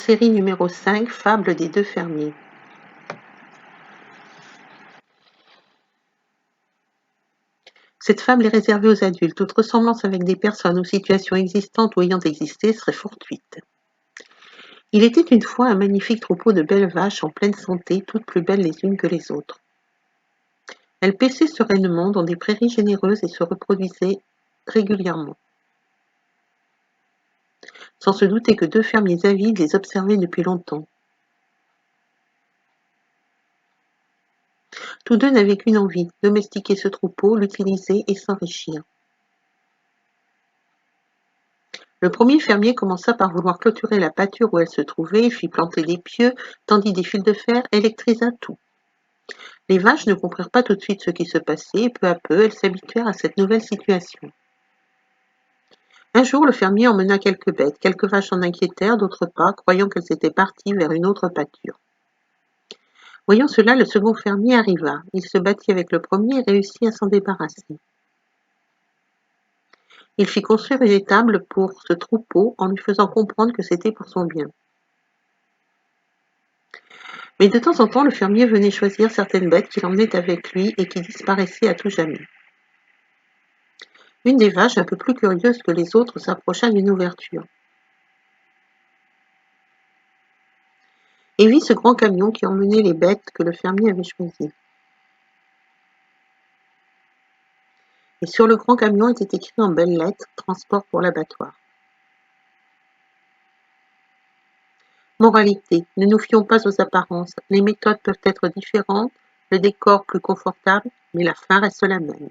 Série numéro 5, Fable des deux fermiers. Cette fable est réservée aux adultes. Toute ressemblance avec des personnes ou situations existantes ou ayant existé serait fortuite. Il était une fois un magnifique troupeau de belles vaches en pleine santé, toutes plus belles les unes que les autres. Elles paissaient sereinement dans des prairies généreuses et se reproduisaient régulièrement. Sans se douter que deux fermiers avides les observaient depuis longtemps. Tous deux n'avaient qu'une envie, domestiquer ce troupeau, l'utiliser et s'enrichir. Le premier fermier commença par vouloir clôturer la pâture où elle se trouvait, fit planter des pieux, tendit des fils de fer, électrisa tout. Les vaches ne comprirent pas tout de suite ce qui se passait, et peu à peu elles s'habituèrent à cette nouvelle situation. Un jour, le fermier emmena quelques bêtes. Quelques vaches s'en inquiétèrent, d'autres pas, croyant qu'elles étaient parties vers une autre pâture. Voyant cela, le second fermier arriva. Il se battit avec le premier et réussit à s'en débarrasser. Il fit construire une étable pour ce troupeau en lui faisant comprendre que c'était pour son bien. Mais de temps en temps, le fermier venait choisir certaines bêtes qu'il emmenait avec lui et qui disparaissaient à tout jamais. Une des vaches, un peu plus curieuse que les autres, s'approcha d'une ouverture et vit ce grand camion qui emmenait les bêtes que le fermier avait choisies. Et sur le grand camion était écrit en belles lettres « Transport pour l'abattoir ». Moralité, ne nous fions pas aux apparences. Les méthodes peuvent être différentes, le décor plus confortable, mais la fin reste la même.